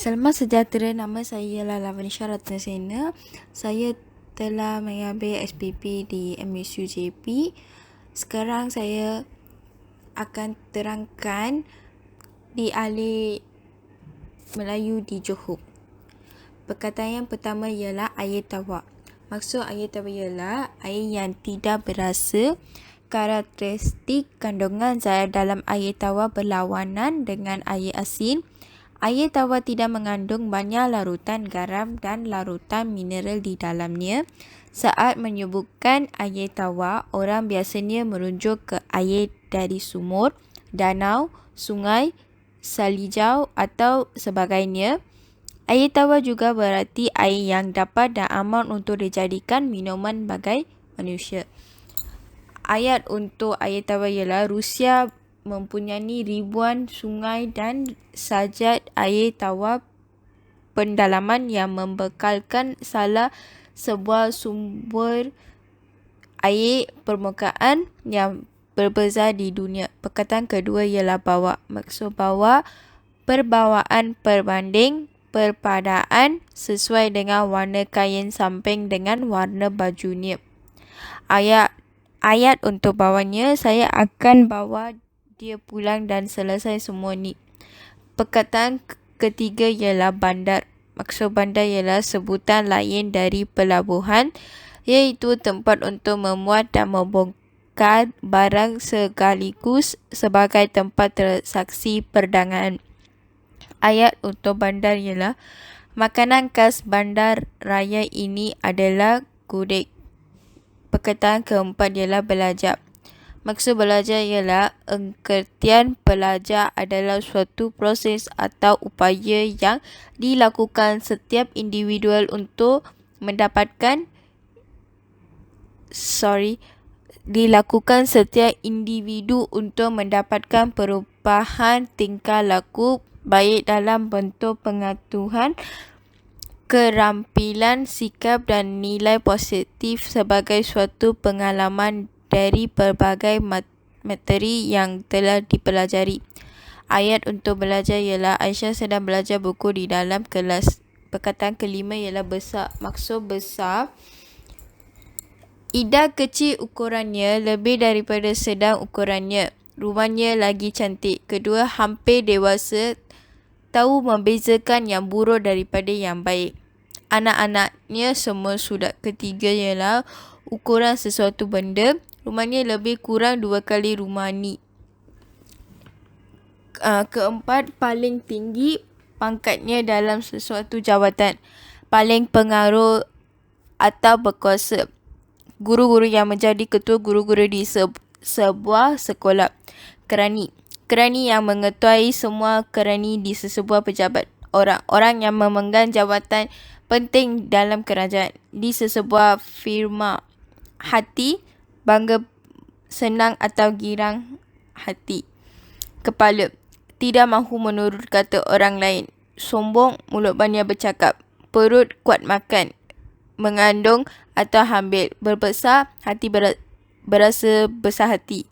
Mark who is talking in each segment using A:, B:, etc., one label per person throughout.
A: Selamat sejahtera, nama saya ialah Lavanisha Ratnasena. Saya telah mengambil SPP di MSU JP. Sekarang saya akan terangkan di Alih Melayu di Johor. Perkataan yang pertama ialah air tawar. Maksud air tawar ialah air yang tidak berasa. Karakteristik kandungan zat dalam air tawar berlawanan dengan air asin. Air tawar tidak mengandung banyak larutan garam dan larutan mineral di dalamnya. Saat menyebutkan air tawar, orang biasanya merujuk ke air dari sumur, danau, sungai, salijau atau sebagainya. Air tawar juga berarti air yang dapat dan aman untuk dijadikan minuman bagi manusia. Ayat untuk air tawar ialah Rusia mempunyai ribuan sungai dan sajat air tawar pendalaman yang membekalkan salah sebuah sumber air permukaan yang berbeza di dunia. Perkataan kedua ialah bawa. Maksud bawa, perbawaan perbanding, perpadaan sesuai dengan warna kain samping dengan warna bajunya. Ayat untuk bawanya, saya akan bawa dia pulang dan selesai semua ni. Perkataan ketiga ialah bandar. Maksud bandar ialah sebutan lain dari pelabuhan, iaitu tempat untuk memuat dan membongkar barang sekaligus sebagai tempat transaksi perdagangan. Ayat untuk bandar ialah makanan khas bandar raya ini adalah gudeg. Perkataan keempat ialah belajar. Maksud belajar ialah pengertian belajar adalah suatu proses atau upaya yang dilakukan setiap individu untuk mendapatkan perubahan tingkah laku baik dalam bentuk pengetahuan, kerampilan, sikap dan nilai positif sebagai suatu pengalaman dari berbagai materi yang telah dipelajari. Ayat untuk belajar ialah Aisyah sedang belajar buku di dalam kelas. Perkataan kelima ialah besar. Maksud besar, Ida kecil ukurannya lebih daripada sedang ukurannya. Rumahnya lagi cantik. Kedua, hampir dewasa, tahu membezakan yang buruk daripada yang baik. Anak-anaknya semua sudah. Ketiga ialah ukuran sesuatu benda. Rumahnya lebih kurang 2 kali rumah ni. Keempat, paling tinggi pangkatnya dalam sesuatu jawatan. Paling pengaruh atau berkuasa. Guru-guru yang menjadi ketua guru-guru di sebuah sekolah. Kerani. Kerani yang mengetahui semua kerani di sesebuah pejabat. Orang yang memegang jawatan penting dalam kerajaan di sesebuah firma. Hati, bangga, senang atau girang hati. Kepala, tidak mahu menurut kata orang lain. Sombong, mulut banyak bercakap. Perut, kuat makan. Mengandung atau hamil. Berbesar, hati berasa besar hati.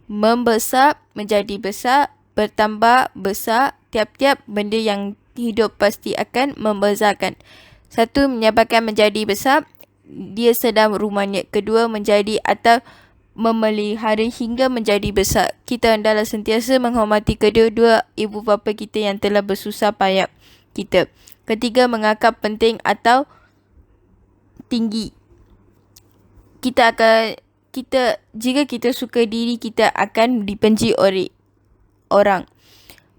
A: Membesar, menjadi besar. Bertambah besar. Tiap-tiap benda yang hidup pasti akan membesarkan. Satu, menyebabkan menjadi besar. Dia sedang rumahnya. Kedua, menjadi atau memelihara hingga menjadi besar. Kita hendaklah sentiasa menghormati kedua-dua ibu bapa kita yang telah bersusah payah kita. Ketiga, mengangkat penting atau tinggi. Jika kita suka diri, kita akan dibenci oleh orang.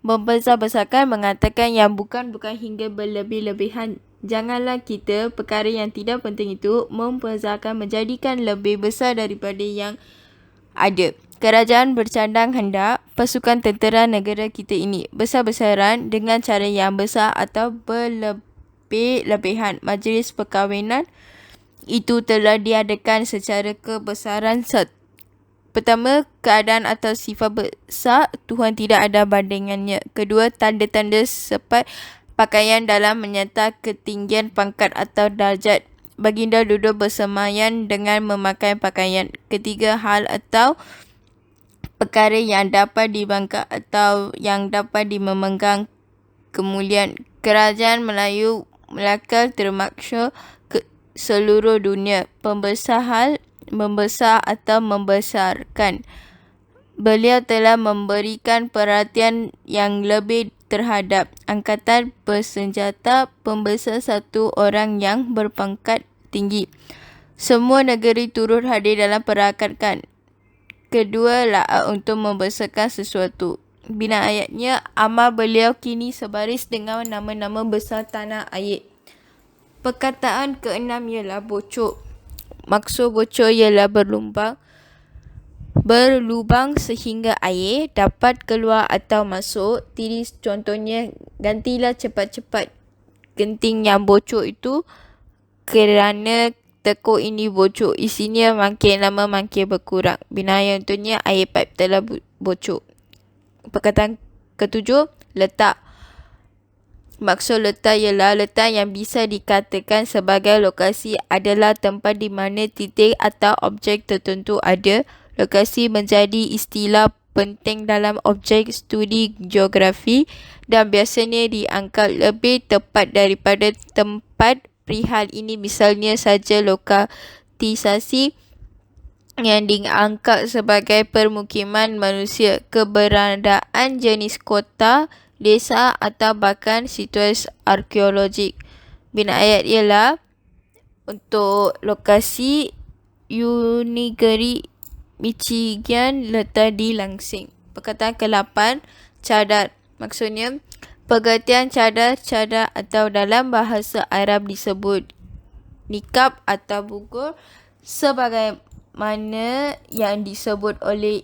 A: Membesar-besarkan, mengatakan yang bukan hingga berlebih-lebihan. Janganlah kita perkara yang tidak penting itu membesarkan, menjadikan lebih besar daripada yang ada. Kerajaan bercadang hendak pasukan tentera negara kita ini besar-besaran dengan cara yang besar atau berlebih-lebihan. Majlis perkahwinan itu telah diadakan secara kebesaran. Pertama, keadaan atau sifat besar Tuhan tidak ada bandingannya. Kedua, tanda-tanda sepat pakaian dalam menyata ketinggian pangkat atau darjat. Baginda duduk bersemayan dengan memakai pakaian. Ketiga, hal atau perkara yang dapat dibangkang atau yang dapat dimemegang kemuliaan. Kerajaan Melayu Melaka termaksa ke seluruh dunia. Pembesar hal, membesar atau membesarkan. Beliau telah memberikan perhatian yang lebih terhadap angkatan bersenjata pembesar satu orang yang berpangkat tinggi. Semua negeri turut hadir dalam perakatan. Kedua, laat untuk membesarkan sesuatu. Bina ayatnya, amal beliau kini sebaris dengan nama-nama besar tanah air. Perkataan keenam ialah bocor. Maksud bocor ialah berlubang sehingga air dapat keluar atau masuk. Tiris contohnya, gantilah cepat-cepat genting yang bocor itu kerana tekuk ini bocor. Isinya makin lama makin berkurang. Binaya untuknya air paip telah bocor. Perkataan ketujuh, letak. Maksud letak ialah letak yang bisa dikatakan sebagai lokasi adalah tempat di mana titik atau objek tertentu ada. Lokasi menjadi istilah penting dalam objek studi geografi dan biasanya dianggap lebih tepat daripada tempat perihal ini. Misalnya saja lokalisasi yang diangkat sebagai permukiman manusia, keberadaan jenis kota, desa atau bahkan situs arkeologik. Bina ayat ialah untuk lokasi Unigiri Michigan letak di Lansing. Perkataan ke-8, cadar. Maksudnya pengertian cadar atau dalam bahasa Arab disebut nikab atau bugur sebagaimana yang disebut oleh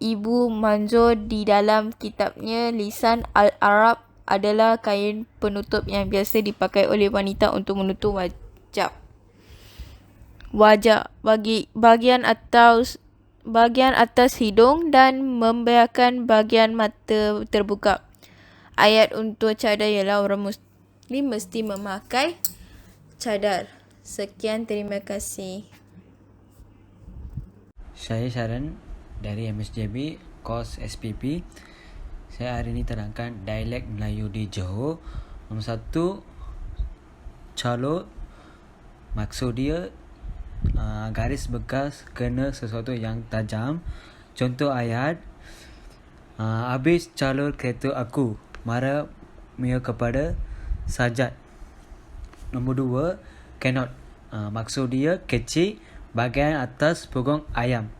A: Ibu Manzur di dalam kitabnya Lisan Al-Arab, adalah kain penutup yang biasa dipakai oleh wanita untuk menutup wajah bagian atas hidung dan membiarkan bagian mata terbuka. Ayat untuk cadar ialah orang Muslim mesti memakai cadar. Sekian, terima kasih.
B: Saya Sharan dari MSJB kos SPP. Saya hari ini terangkan dialek Melayu di Johor. Nombor 1, calok. Maksud dia garis bekas kena sesuatu yang tajam. Contoh ayat, habis calon kereta aku, marah Mia kepada Sajat. Nombor 2, cannot. Maksud dia kecil, bahagian atas punggung ayam.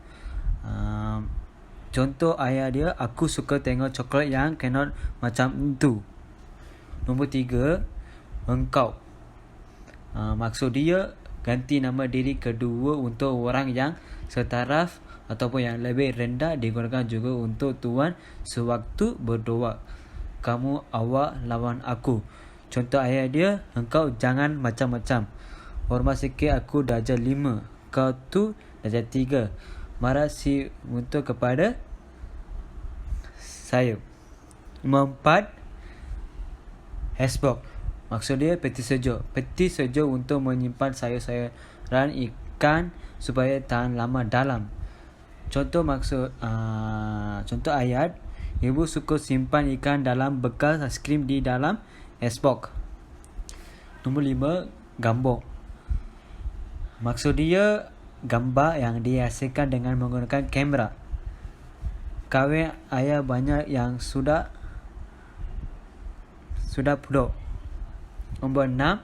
B: Contoh ayat dia, aku suka tengok coklat yang cannot macam tu. Nombor 3, engkau. Maksud dia ganti nama diri kedua untuk orang yang setaraf ataupun yang lebih rendah, digunakan juga untuk tuan sewaktu berdoa. Kamu, awak, lawan aku. Contoh ayat dia, engkau jangan macam-macam. Hormat sikit, aku darjah 5, kau tu darjah 3. Marah si untuk kepada saya. Nombor 4, Hesbok. Maksud dia peti sejuk. Peti sejuk untuk menyimpan sayur-sayuran, ikan supaya tahan lama dalam. Contoh ayat, ibu suka simpan ikan dalam bekas aiskrim di dalam Hesbok. Nombor 5, gambok. Maksud dia gambar yang dihasilkan dengan menggunakan kamera. Kahwin ayah banyak yang sudah puduk. Nombor 6,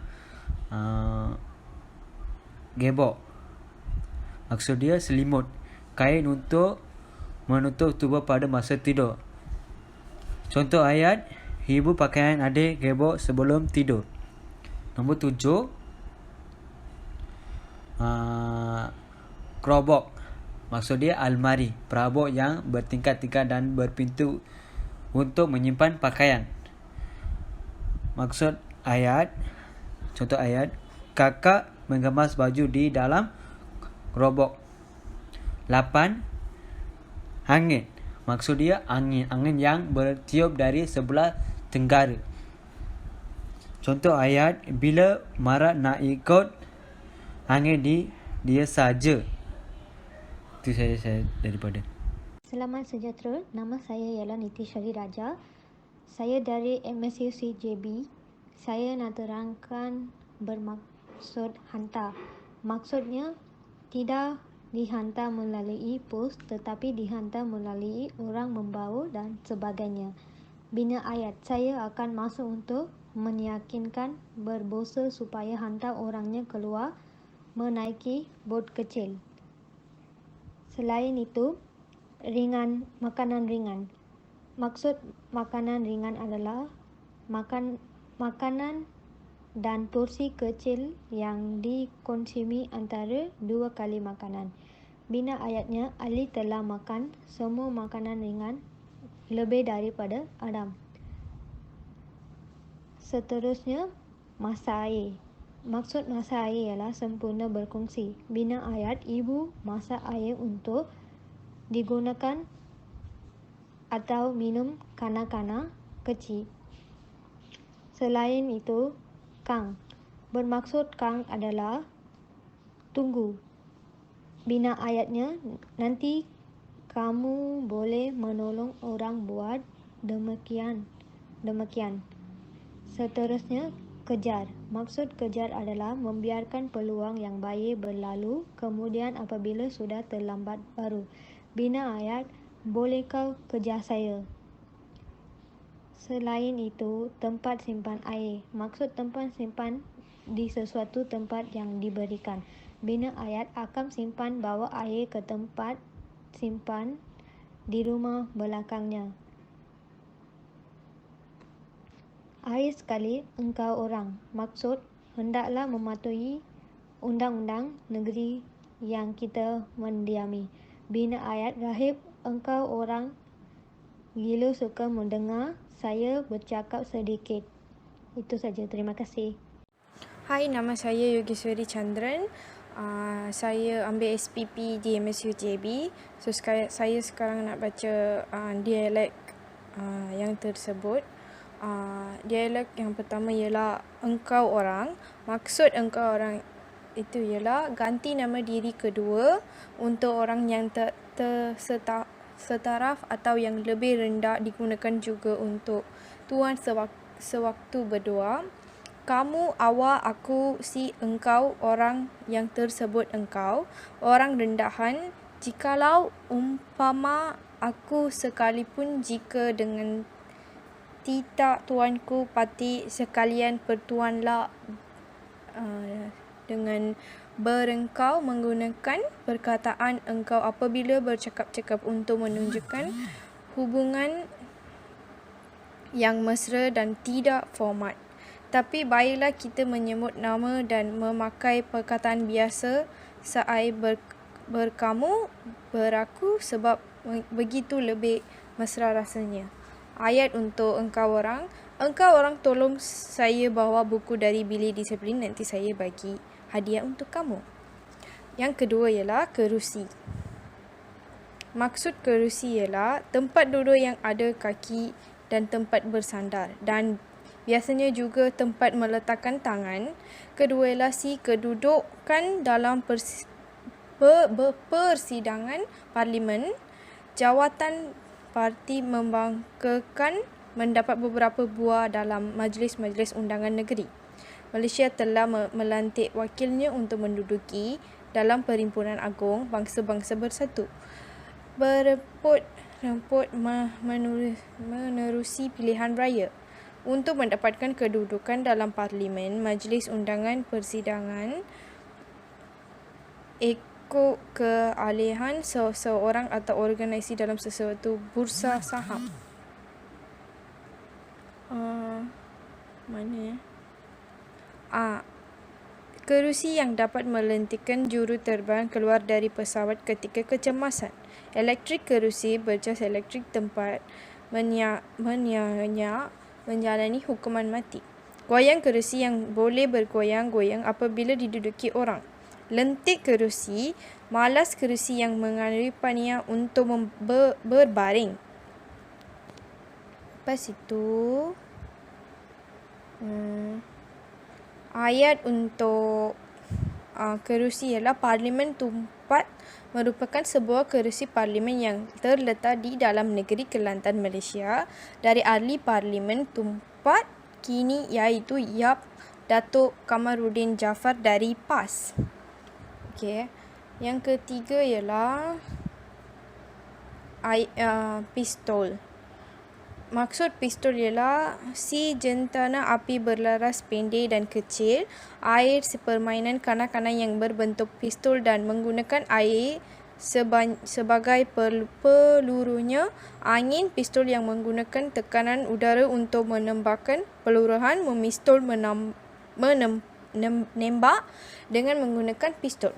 B: gebok. Maksud dia selimut, kain untuk menutup tubuh pada masa tidur. Contoh ayat, ibu pakaian adik gebok sebelum tidur. Nombor 7, kerobok. Maksud dia almari, perabot yang bertingkat-tingkat dan berpintu untuk menyimpan pakaian. Maksud ayat, contoh ayat, kakak mengemas baju di dalam kerobok. 8, angin. Maksud dia angin yang bertiup dari sebelah tenggara. Contoh ayat, bila marah nak ikut angin dia saja. Itu saya daripada.
C: Selamat sejahtera. Nama saya ialah Niti Syari Raja. Saya dari MSUCJB. Saya nak terangkan bermaksud hantar. Maksudnya tidak dihantar melalui pos tetapi dihantar melalui orang membawa dan sebagainya. Bina ayat, saya akan masuk untuk meyakinkan berbosa supaya hantar orangnya keluar menaiki bot kecil. Selain itu, makanan ringan. Maksud makanan ringan adalah makanan dan porsi kecil yang dikonsumi antara 2 kali makanan. Bina ayatnya, Ali telah makan semua makanan ringan lebih daripada Adam. Seterusnya, masak air. Maksud masak air ialah sempurna berkongsi. Bina ayat, ibu masak air untuk digunakan atau minum kanak-kanak kecil. Selain itu, kang. Bermaksud kang adalah tunggu. Bina ayatnya, nanti kamu boleh menolong orang buat demikian. Seterusnya, kejar. Maksud kejar adalah membiarkan peluang yang baik berlalu, kemudian apabila sudah terlambat baru. Bina ayat, boleh kau kejar saya. Selain itu, tempat simpan air. Maksud tempat simpan di sesuatu tempat yang diberikan. Bina ayat, Akam simpan bawa air ke tempat simpan di rumah belakangnya. Akhir sekali, engkau orang. Maksud, hendaklah mematuhi undang-undang negeri yang kita mendiami. Bina ayat, Rahib, engkau orang gila suka mendengar saya bercakap sedikit. Itu saja, terima kasih.
D: Hai, nama saya Yogiswari Chandran. Saya ambil SPP di MSUJB. So, saya sekarang nak baca dialek yang tersebut. Dialek yang pertama ialah engkau orang. Maksud engkau orang itu ialah ganti nama diri kedua untuk orang yang setaraf atau yang lebih rendah, digunakan juga untuk tuan sewaktu berdoa. Kamu, awak, aku, si, engkau, orang yang tersebut engkau, orang rendahan. Jikalau umpama aku sekalipun, jika dengan tidak tuanku pati sekalian pertuanlah dengan berengkau menggunakan perkataan engkau apabila bercakap-cakap untuk menunjukkan hubungan yang mesra dan tidak format. Tapi baiklah kita menyebut nama dan memakai perkataan biasa seai berkamu, beraku, sebab begitu lebih mesra rasanya. Ayat untuk engkau orang. Engkau orang tolong saya bawa buku dari bilik disiplin, nanti saya bagi hadiah untuk kamu. Yang kedua ialah kerusi. Maksud kerusi ialah tempat duduk yang ada kaki dan tempat bersandar, dan biasanya juga tempat meletakkan tangan. Kedua ialah kedudukan dalam persidangan parlimen. Jawatan parti membanggakan mendapat beberapa buah dalam majlis-majlis undangan negeri. Malaysia telah melantik wakilnya untuk menduduki dalam Perhimpunan Agung Bangsa-Bangsa Bersatu. Beremput menerusi pilihan raya untuk mendapatkan kedudukan dalam parlimen, majlis undangan, persidangan, ikut kealihan seseorang atau organisasi dalam sesuatu bursa saham. Kerusi yang dapat melentikkan juru terbang keluar dari pesawat ketika kecemasan. Elektrik kerusi berjas elektrik tempat menjalani hukuman mati. Goyang kerusi yang boleh bergoyang-goyang apabila diduduki orang. Lentik kerusi, malas kerusi yang mengharapkannya untuk berbaring. Lepas itu, ayat untuk kerusi ialah Parlimen Tumpat merupakan sebuah kerusi parlimen yang terletak di dalam negeri Kelantan, Malaysia dari ahli Parlimen Tumpat kini iaitu Yap Datuk Kamaruddin Jaafar dari PAS. Okey. Yang ketiga ialah pistol. Maksud pistol ialah si jentana api berlaras pendek dan kecil, air sepermainan kanak-kanak yang berbentuk pistol dan menggunakan air sebagai pelurunya, angin pistol yang menggunakan tekanan udara untuk menembakkan peluruhan, menembak dengan menggunakan pistol.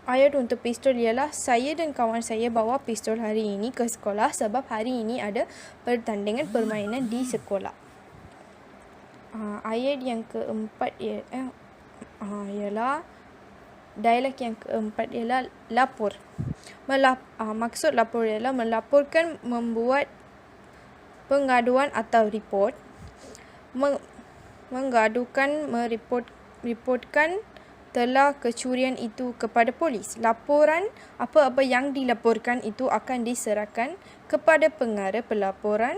D: Ayat untuk pistol ialah saya dan kawan saya bawa pistol hari ini ke sekolah sebab hari ini ada pertandingan permainan di sekolah. Ayat yang keempat ialah dialog yang keempat ialah lapor. Maksud lapor ialah melaporkan, membuat pengaduan atau report, mengadukan, reportkan telah kecurian itu kepada polis. Laporan apa-apa yang dilaporkan itu akan diserahkan kepada pengarah pelaporan,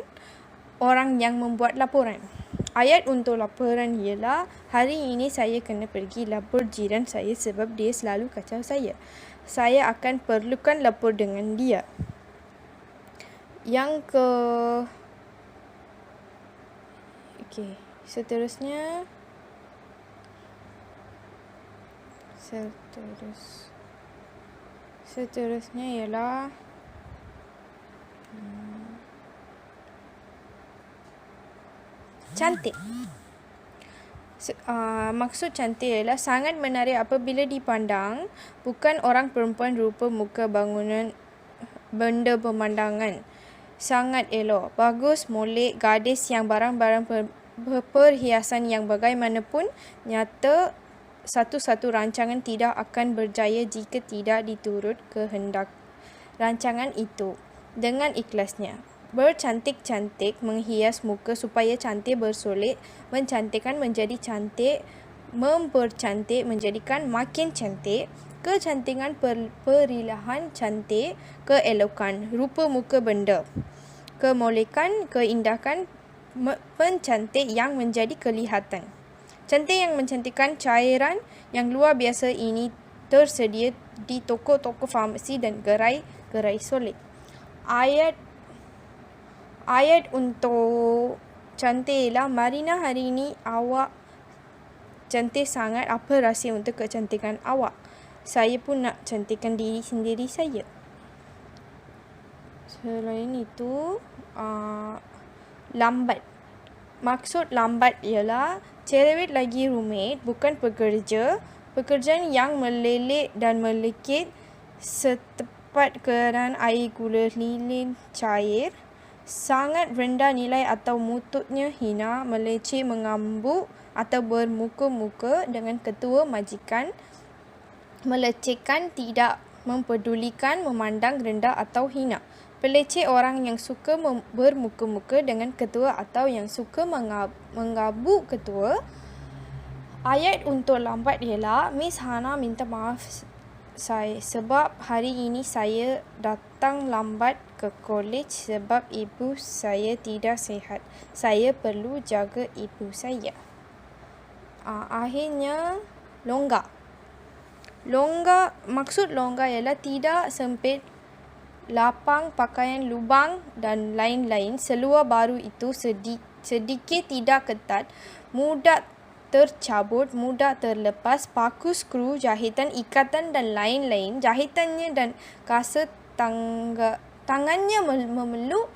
D: orang yang membuat laporan. Ayat untuk laporan ialah hari ini saya kena pergi lapor jiran saya sebab dia selalu kacau saya. Saya akan perlukan lapor dengan dia. Seterusnya ialah cantik. Maksud cantik ialah sangat menarik apabila dipandang, bukan orang perempuan rupa muka bangunan benda pemandangan. Sangat elok, bagus, molek, gadis yang barang-barang perhiasan yang bagaimanapun nyata. Satu-satu rancangan tidak akan berjaya jika tidak diturut kehendak rancangan itu dengan ikhlasnya. Bercantik-cantik menghias muka supaya cantik bersolek, mencantikkan menjadi cantik, mempercantik menjadikan makin cantik, kecantikan perilahan cantik, keelokan rupa muka benda, kemolekan, keindahan pencantik yang menjadi kelihatan. Cantik yang mencantikkan cairan yang luar biasa ini tersedia di toko-toko farmasi dan gerai-gerai solek. Ayat untuk cantik ialah Marina, hari ini awak cantik sangat. Apa rahsia untuk kecantikan awak? Saya pun nak cantikkan diri sendiri saya. Selain itu, lambat. Maksud lambat ialah cerewet lagi rumit, bukan pekerjaan yang meleleh dan melekit setepat keadaan air gula lilin cair, sangat rendah nilai atau mututnya hina, meleceh, mengambuk atau bermuka-muka dengan ketua majikan, melecehkan, tidak mempedulikan, memandang rendah atau hina. Peleceh, orang yang suka bermuka-muka dengan ketua atau yang suka menggabuk ketua. Ayat untuk lambat ialah Miss Hana minta maaf saya sebab hari ini saya datang lambat ke kolej sebab ibu saya tidak sihat. Saya perlu jaga ibu saya. Akhirnya longgar. Maksud longgar ialah tidak sempit, lapang, pakaian lubang dan lain-lain. Seluar baru itu sedikit tidak ketat, mudah tercabut, mudah terlepas, paku, skru, jahitan, ikatan dan lain-lain. Jahitannya dan kasa tangannya memeluk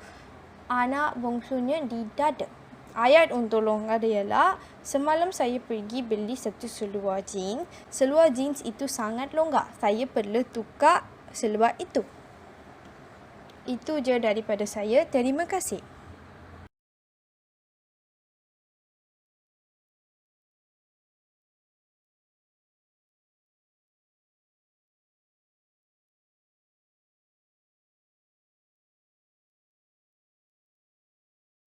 D: anak bongsunya di dada. Ayat untuk longgar ialah semalam saya pergi beli satu seluar jeans. Seluar jeans itu sangat longgar. Saya perlu tukar seluar itu. Itu je daripada saya. Terima kasih.